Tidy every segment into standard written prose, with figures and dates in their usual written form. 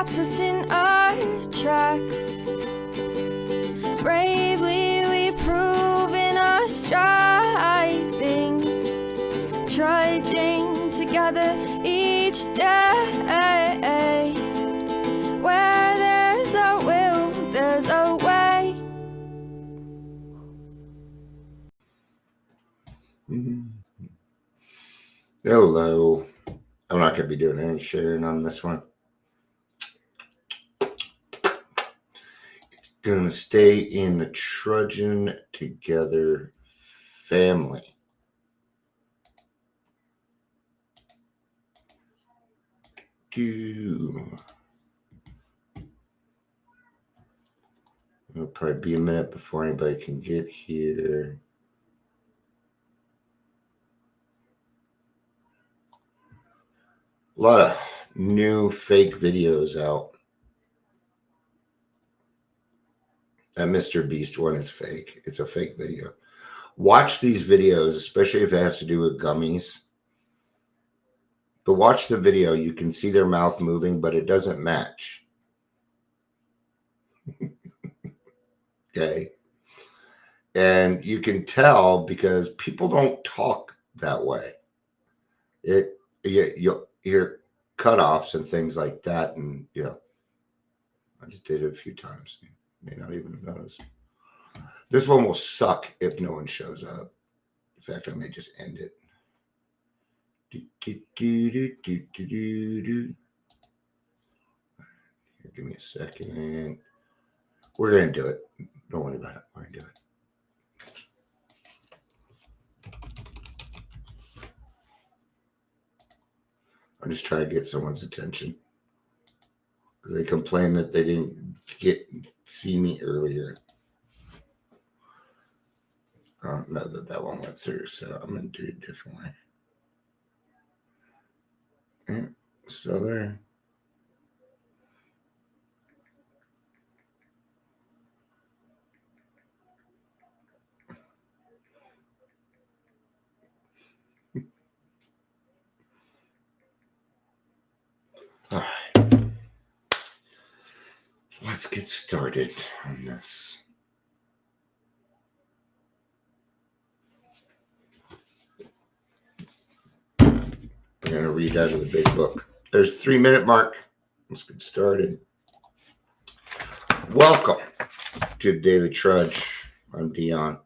stops us in our tracks. Bravely we prove in our striving, trudging together each day. Where there's a will, there's a way. Hello. I'm not going to be doing any sharing on this one. It's going to stay in the trudging together family. It'll probably be a minute before anybody can get here. A lot of new fake videos out. That Mr. Beast one is fake. It's a fake video. Watch these videos, especially if it has to do with gummies. But watch the video. You can see their mouth moving, but it doesn't match. Okay. And you can tell because people don't talk that way. You'll hear cutoffs and things like that. And, I just did it a few times. You may not even have noticed. This one will suck if no one shows up. In fact, I may just end it. Here, give me a second. We're going to do it. Don't worry about it. We're going to do it. I'm just trying to get someone's attention. They complained that they didn't see me earlier. No, that one went through, so I'm going to do it differently. Yeah, still there. All right. Let's get started on this. I'm going to read out of the big book. There's 3-minute mark. Let's get started. Welcome to Daily Trudge. I'm Dion.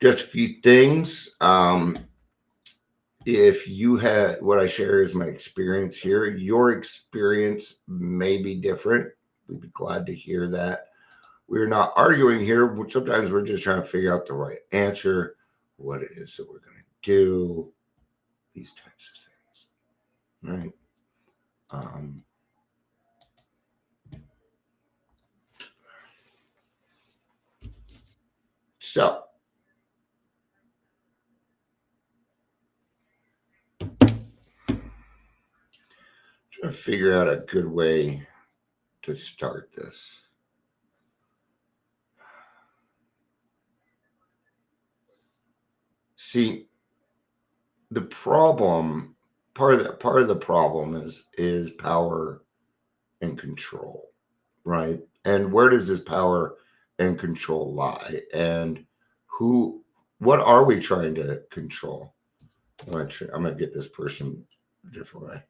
Just a few things. If you had what I share is my experience here, your experience may be different. We'd be glad to hear that. We're not arguing here. Sometimes we're just trying to figure out the right answer, what it is that we're going to do, these types of things, right? So, trying to figure out a good way to start this. See, the problem, part of the problem is power and control, right? And where does this power and control lie? And what are we trying to control? I'm gonna get this person a different way.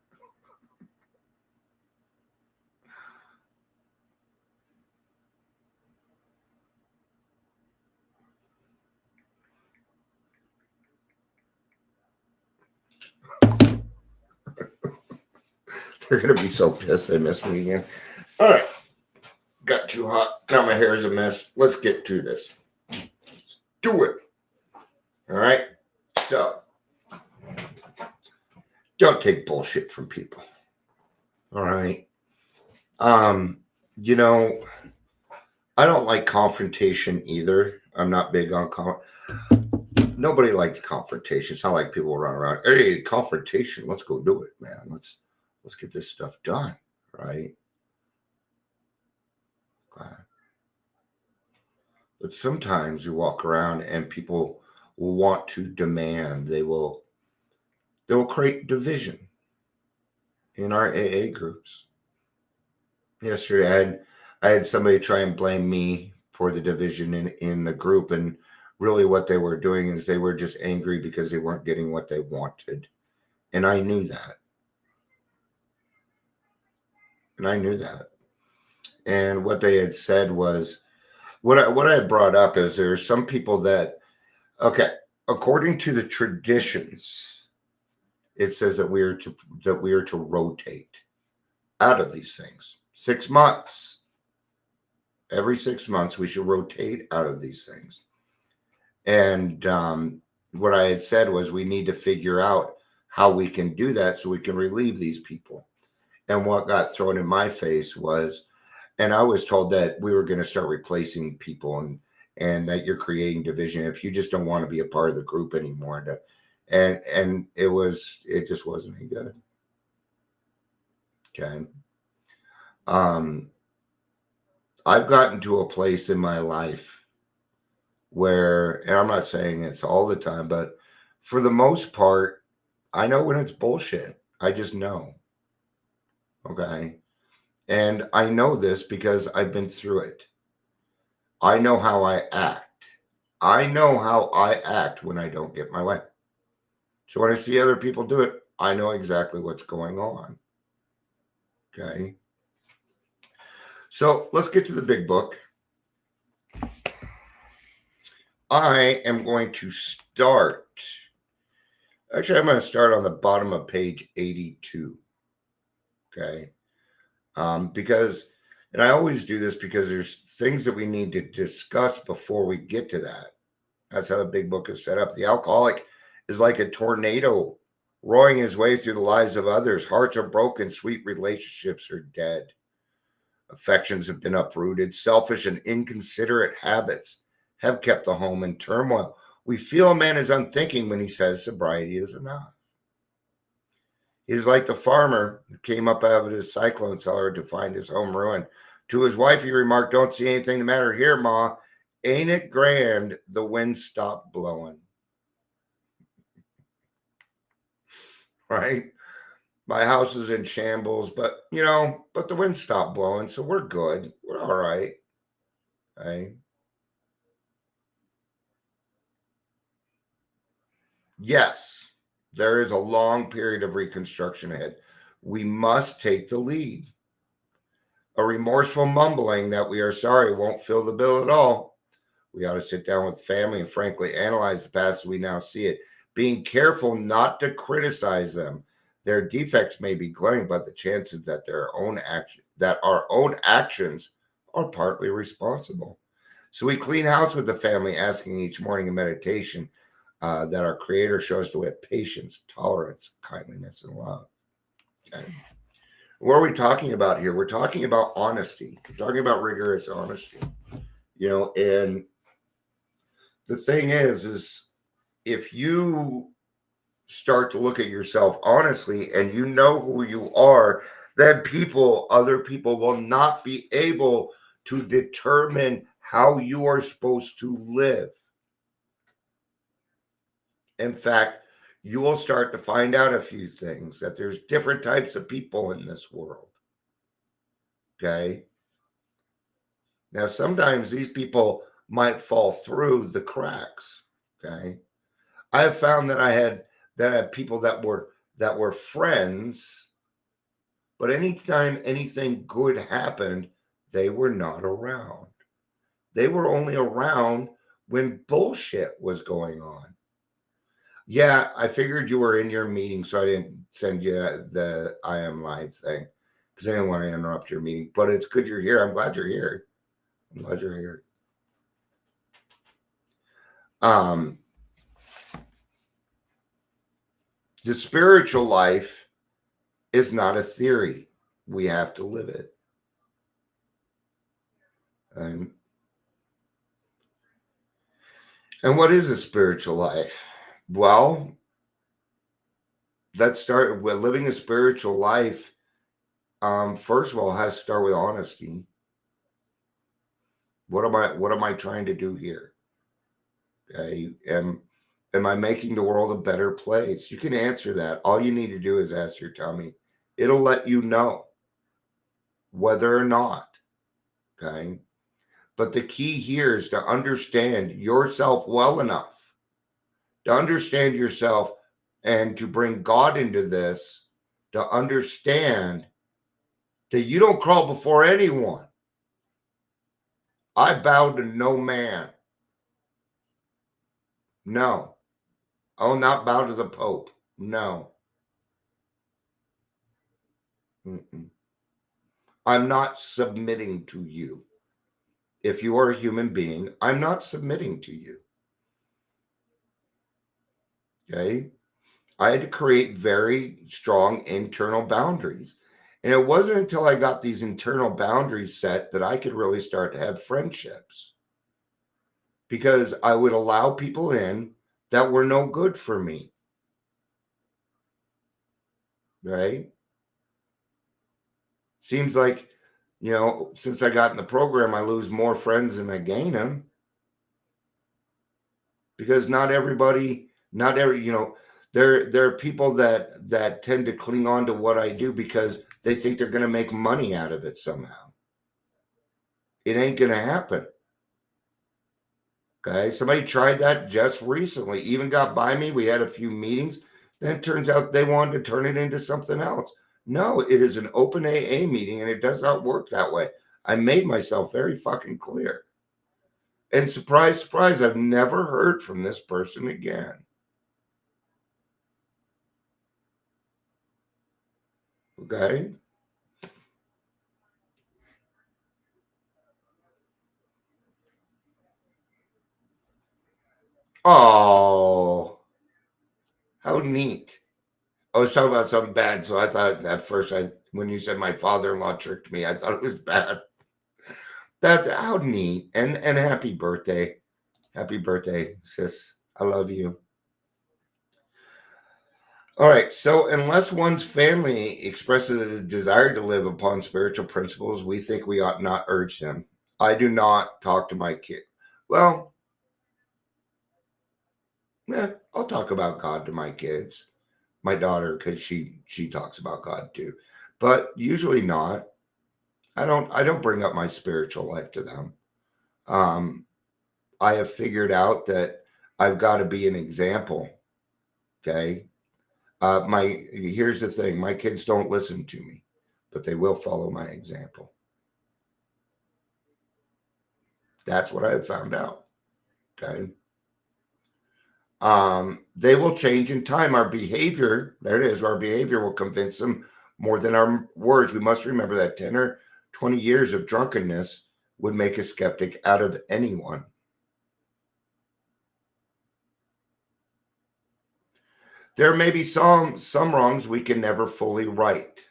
They're going to be so pissed they missed me again. All right. Got too hot. Now my hair is a mess. Let's get to this. Let's do it. All right. So, don't take bullshit from people. All right. I don't like confrontation either. I'm not big on nobody likes confrontation. It's not like people run around, hey, confrontation, let's go do it, man. Let's get this stuff done, right? But sometimes you walk around and people will want to demand, they will create division in our AA groups. Yesterday I had somebody try and blame me for the division in the group, and really what they were doing is they were just angry because they weren't getting what they wanted. And I knew that. And what they had said was, what I had brought up is there are some people that, okay, according to the traditions, it says that we are to rotate out of these things. 6 months. Every 6 months, we should rotate out of these things. And what I had said was we need to figure out how we can do that so we can relieve these people. And what got thrown in my face was, and I was told that we were going to start replacing people, and that you're creating division if you just don't want to be a part of the group anymore. And it just wasn't any good. Okay. I've gotten to a place in my life where, and I'm not saying it's all the time, but for the most part, I know when it's bullshit. I just know. Okay. And I know this because I've been through it. I know how I act. I know how I act when I don't get my way. So when I see other people do it, I know exactly what's going on. Okay. So let's get to the big book. I am going to start. Actually, I'm going to start on the bottom of page 82. Okay. Because, and I always do this because there's things that we need to discuss before we get to that. That's how the big book is set up. The alcoholic is like a tornado roaring his way through the lives of others. Hearts are broken. Sweet relationships are dead. Affections have been uprooted. Selfish and inconsiderate habits have kept the home in turmoil. We feel a man is unthinking when he says sobriety is enough. He is like the farmer who came up out of his cyclone cellar to find his home ruined. To his wife, he remarked, "Don't see anything the matter here, Ma. Ain't it grand the wind stopped blowing?" Right? My house is in shambles, but the wind stopped blowing, so we're good. We're all right. Right? Yes, there is a long period of reconstruction ahead. We must take the lead. A remorseful mumbling that we are sorry won't fill the bill at all. We ought to sit down with family and frankly analyze the past as we now see it, being careful not to criticize them. Their defects may be glaring, but the chances that our own actions are partly responsible. So we clean house with the family, asking each morning in meditation that our Creator shows the way of patience, tolerance, kindliness, and love. Okay. What are we talking about here? We're talking about honesty. We're talking about rigorous honesty. And the thing is if you start to look at yourself honestly and you know who you are, then other people will not be able to determine how you are supposed to live. In fact, you will start to find out a few things, that there's different types of people in this world. Okay. Now, sometimes these people might fall through the cracks. Okay. I have found that I had people that were friends, but anytime anything good happened, they were not around. They were only around when bullshit was going on. Yeah, I figured you were in your meeting, so I didn't send you the I am live thing because I didn't want to interrupt your meeting. But it's good you're here. I'm glad you're here. I'm glad you're here. The spiritual life is not a theory. We have to live it. And what is a spiritual life? Well, let's start with living a spiritual life. First of all, it has to start with honesty. What am I trying to do here? Okay. Am I making the world a better place? You can answer that. All you need to do is ask your tummy. It'll let you know whether or not. Okay. But the key here is to understand yourself well enough, to understand yourself and to bring God into this, to understand that you don't crawl before anyone. I bow to no man. No. I will not bow to the Pope. No. Mm-mm. I'm not submitting to you. If you are a human being, I'm not submitting to you. Okay. I had to create very strong internal boundaries. And it wasn't until I got these internal boundaries set that I could really start to have friendships, because I would allow people in that were no good for me. Right. Seems like, since I got in the program, I lose more friends than I gain them, because not everybody, not every, there are people that tend to cling on to what I do because they think they're going to make money out of it somehow. It ain't going to happen. Okay. Somebody tried that just recently, even got by me. We had a few meetings. Then it turns out they wanted to turn it into something else. No, it is an open AA meeting and it does not work that way. I made myself very fucking clear. And surprise, surprise, I've never heard from this person again. Okay. Oh, how neat. I was talking about something bad, so I thought at first, when you said my father-in-law tricked me, I thought it was bad. That's how neat. And happy birthday. Happy birthday, sis. I love you. All right. So, unless one's family expresses a desire to live upon spiritual principles, we think we ought not urge them. I do not talk to my kid. Well, I'll talk about God to my kids, my daughter, because she talks about God too, but usually not. I don't bring up my spiritual life to them. Um, I have figured out that I've got to be an example. Okay. Here's the thing: my kids don't listen to me, but they will follow my example. That's what I've found out. Okay. They will change in time. Our behavior, there it is, our behavior will convince them more than our words. We must remember that 10 or 20 years of drunkenness would make a skeptic out of anyone. There may be some wrongs we can never fully right.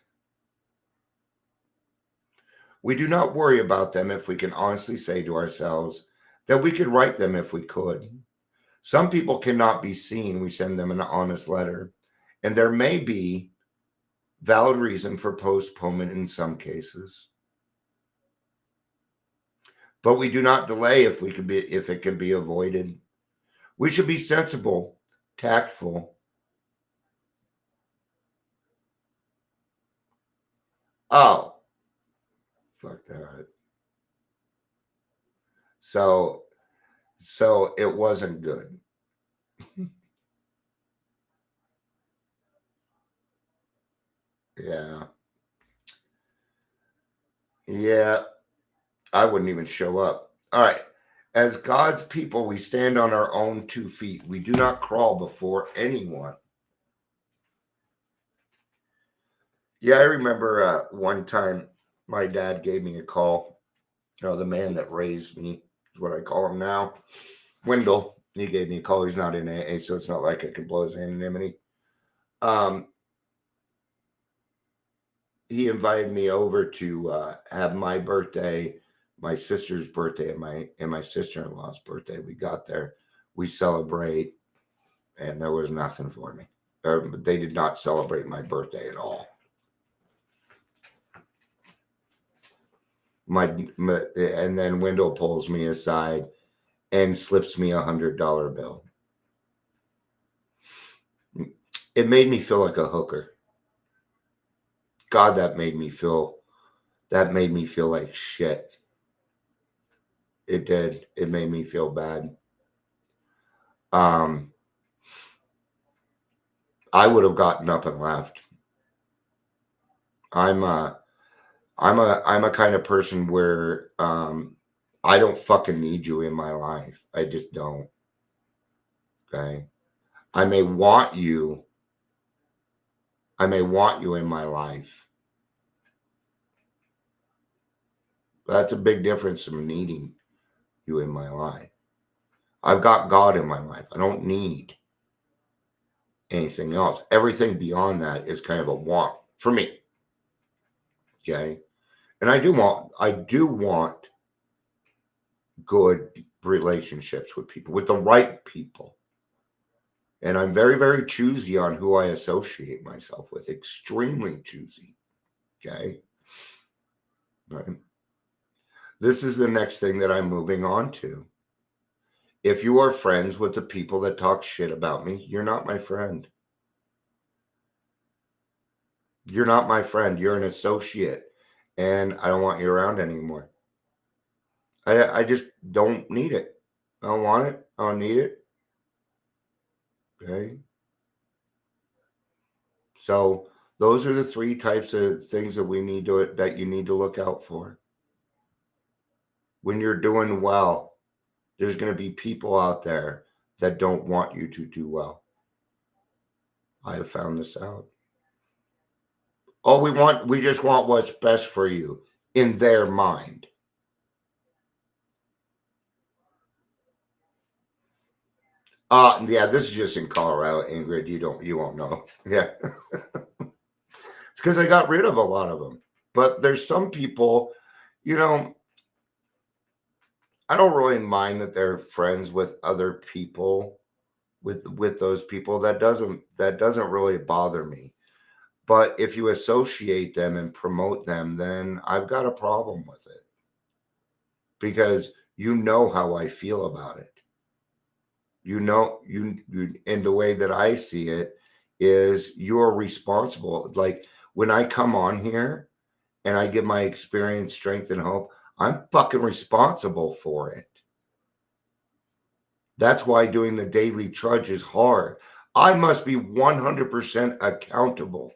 We do not worry about them if we can honestly say to ourselves that we could right them if we could. Some people cannot be seen. We send them an honest letter, and there may be valid reason for postponement in some cases. But we do not delay if it can be avoided. We should be sensible, tactful. Oh, fuck that. So it wasn't good. Yeah. Yeah. I wouldn't even show up. All right. As God's people, we stand on our own 2 feet. We do not crawl before anyone. Yeah, I remember one time my dad gave me a call. The man that raised me is what I call him now, Wendell. He gave me a call. He's not in AA, so it's not like I can blow his anonymity. Um, he invited me over to have my birthday, my sister's birthday, and my sister-in-law's birthday. We got there, we celebrate, and there was nothing for me. They did not celebrate my birthday at all. and then Wendell pulls me aside and slips me $100 bill. It made me feel like a hooker. God, that made me feel like shit. It did. It made me feel bad. I would have gotten up and left. I'm a kind of person where I don't fucking need you in my life. I just don't. Okay. I may want you in my life. That's a big difference from needing you in my life. I've got God in my life. I don't need anything else. Everything beyond that is kind of a want for me. Okay. And I do want good relationships with people, with the right people. And I'm very, very choosy on who I associate myself with. Extremely choosy. Okay. Right. This is the next thing that I'm moving on to. If you are friends with the people that talk shit about me, you're not my friend. You're not my friend. You're an associate. And I don't want you around anymore. I just don't need it. I don't want it. I don't need it. Okay. So those are the 3 types of things that you need to look out for. When you're doing well, there's going to be people out there that don't want you to do well. I have found this out. We just want what's best for you in their mind. Yeah, this is just in Colorado, Ingrid. You won't know. Yeah. It's because I got rid of a lot of them. But there's some people, I don't really mind that they're friends with other people, with those people. That doesn't really bother me. But if you associate them and promote them, then I've got a problem with it. Because you know how I feel about it. You and the way that I see it is you're responsible. Like when I come on here and I give my experience, strength, and hope, I'm fucking responsible for it. That's why doing the Daily Trudge is hard. I must be 100% accountable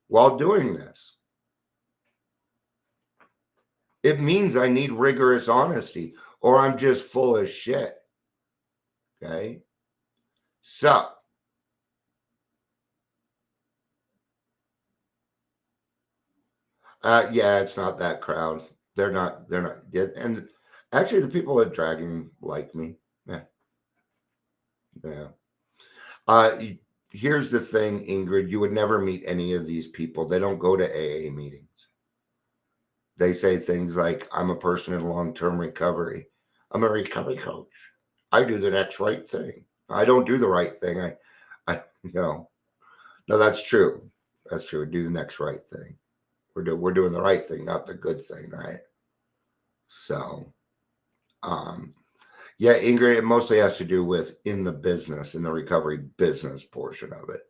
while doing this. It means I need rigorous honesty or I'm just full of shit. Okay. So, yeah, it's not that crowd. They're not. And actually, the people at Dragon like me. Yeah. Here's the thing, Ingrid. You would never meet any of these people. They don't go to AA meetings. They say things like, "I'm a person in long-term recovery. I'm a recovery coach. I do the next right thing. I don't do the right thing. No, that's true. That's true. Do the next right thing. We're doing the right thing, not the good thing, right?" So, yeah, Ingrid, it mostly has to do with in the recovery business portion of it,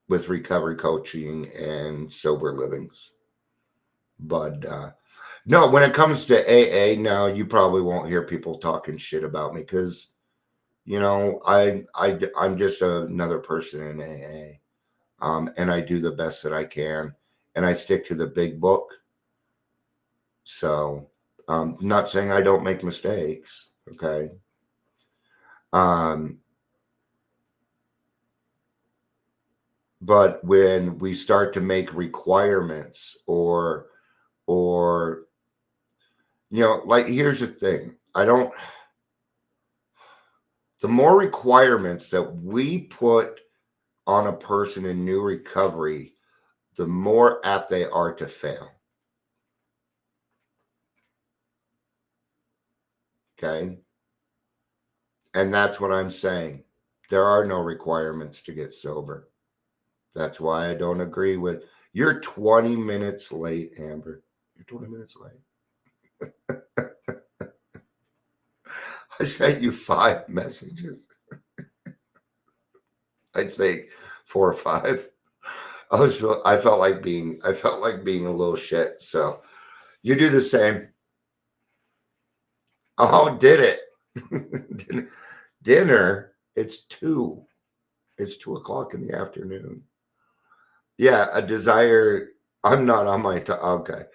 with recovery coaching and sober livings. But no, when it comes to AA, now you probably won't hear people talking shit about me because, I'm just another person in AA. And I do the best that I can, and I stick to the big book. So, not saying I don't make mistakes, okay? But when we start to make requirements or like here's the thing, the more requirements that we put on a person in new recovery, the more apt they are to fail. Okay. And that's what I'm saying. There are no requirements to get sober. That's why I don't agree with You're 20 minutes late, Amber. You're 20 minutes late. I sent you 5 messages. I think 4 or 5. I felt like being a little shit. So you do the same. Oh, did it? Dinner. It's 2. It's 2:00 in the afternoon. Yeah, a desire. I'm not on my okay.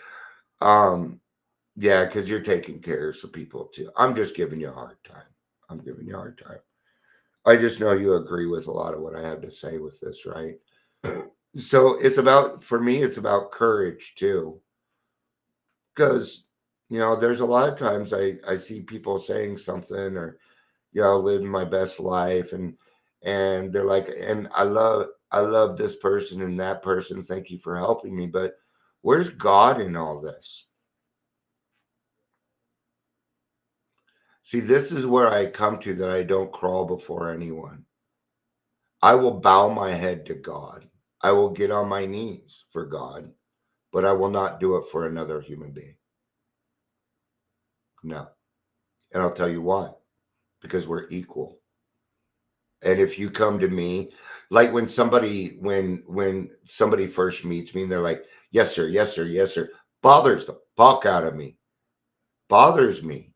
Yeah, because you're taking care of some people too. I'm just giving you a hard time. I'm giving you a hard time. I just know you agree with a lot of what I have to say with this, right? So it's about, for me, it's about courage too. Because, there's a lot of times I see people saying something or, living my best life and they're like, and I love this person and that person. Thank you for helping me. But where's God in all this? See, this is where I come to that I don't crawl before anyone. I will bow my head to God. I will get on my knees for God, but I will not do it for another human being. No. And I'll tell you why. Because we're equal. And if you come to me, like when somebody first meets me and they're like, yes, sir, yes, sir, yes, sir, bothers the fuck out of me. Bothers me.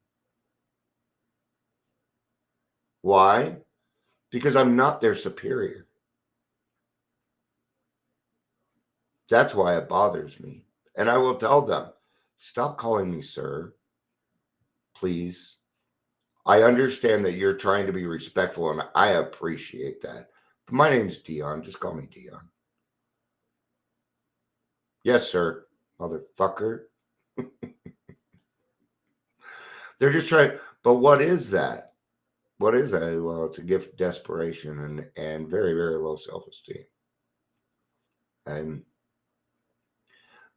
Why? Because I'm not their superior. That's why it bothers me. And I will tell them, stop calling me sir, please. I understand that you're trying to be respectful, and I appreciate that. But my name's Dion. Just call me Dion. Yes, sir, motherfucker. They're just trying. But what is that? What is that? Well, it's a gift of desperation and very, very low self-esteem.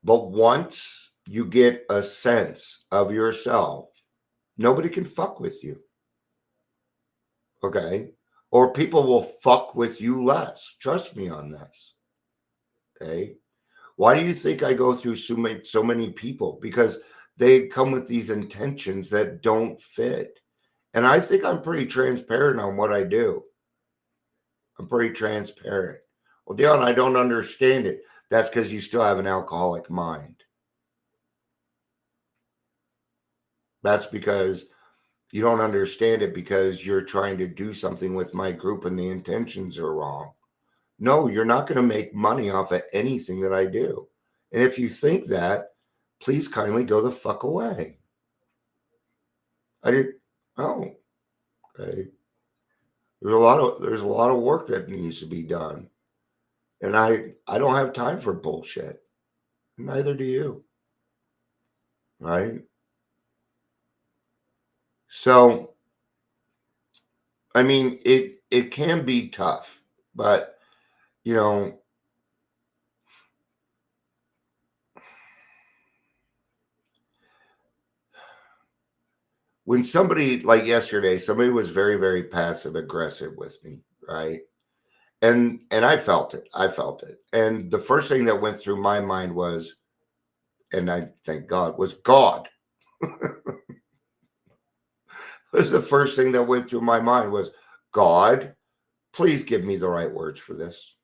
But once you get a sense of yourself, nobody can fuck with you. Okay? Or people will fuck with you less. Trust me on this. Okay? Why do you think I go through so many people? Because they come with these intentions that don't fit. And I think I'm pretty transparent on what I do. I'm pretty transparent. Well, Dion, I don't understand it. That's because you still have an alcoholic mind. That's because you don't understand it because you're trying to do something with my group and the intentions are wrong. No, you're not going to make money off of anything that I do. And if you think that, please kindly go the fuck away. Okay. There's a lot of work that needs to be done. And I don't have time for bullshit. Neither do you. Right? So, I mean, it can be tough, but when somebody, like yesterday, somebody was very, very passive aggressive with me, right? And I felt it. And the first thing that went through my mind was, and I thank God, was God. Was the first thing that went through my mind was, God, please give me the right words for this.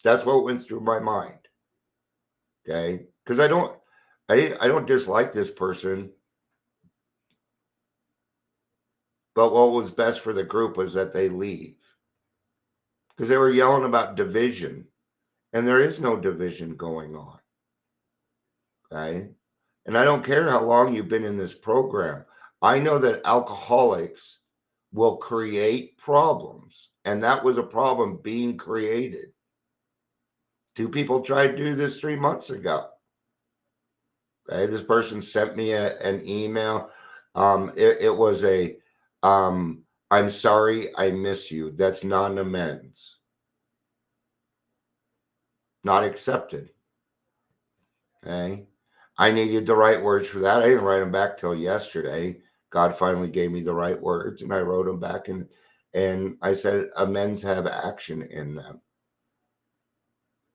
That's what went through my mind. Okay? Because I don't dislike this person. But what was best for the group was that they leave. Because they were yelling about division. And there is no division going on. Okay? And I don't care how long you've been in this program. I know that alcoholics will create problems. And that was a problem being created. 2 people tried to do this 3 months ago. Okay? This person sent me an email. It was a, I'm sorry, I miss you. That's not an amends. Not accepted. Okay? I needed the right words for that. I didn't write them back till yesterday. God finally gave me the right words, and I wrote them back, and I said amends have action in them.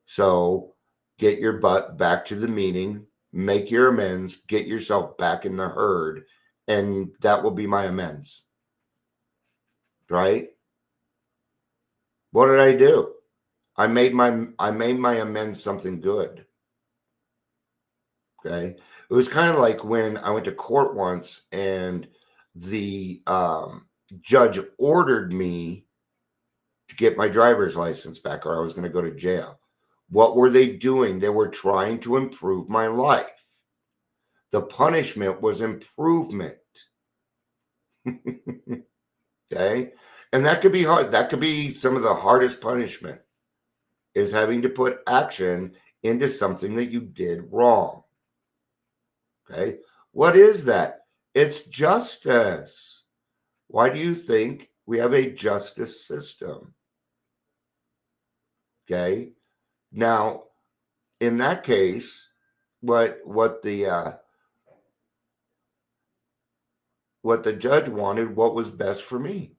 So get your butt back to the meeting, make your amends, get yourself back in the herd, and that will be my amends. Right? What did I do? I made my amends something good. Okay. It was kind of like when I went to court once and the judge ordered me to get my driver's license back or I was going to go to jail. What were they doing? They were trying to improve my life. The punishment was improvement. Okay. And that could be hard. That could be some of the hardest punishment is having to put action into something that you did wrong. Okay. What is that? It's justice. Why do you think we have a justice system? Okay. Now, in that case, what the judge wanted, what was best for me,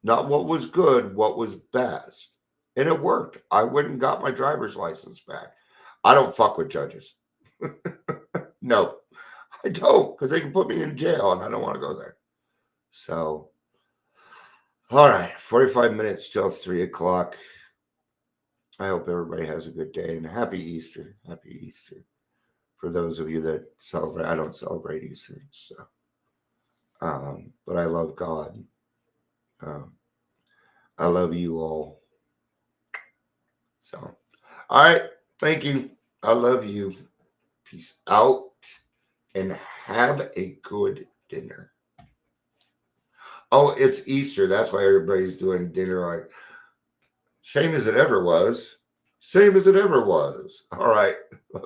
not what was good, what was best, and it worked. I went and got my driver's license back. I don't fuck with judges. No, I don't, because they can put me in jail, and I don't want to go there. So, all right, 45 minutes till 3 o'clock. I hope everybody has a good day and happy Easter. Happy Easter. For those of you that celebrate, I don't celebrate Easter, so but I love God. I love you all. So, all right, thank you. I love you. Peace out and have a good dinner. Oh, it's Easter. That's why everybody's doing dinner on same as it ever was. Same as it ever was. All right.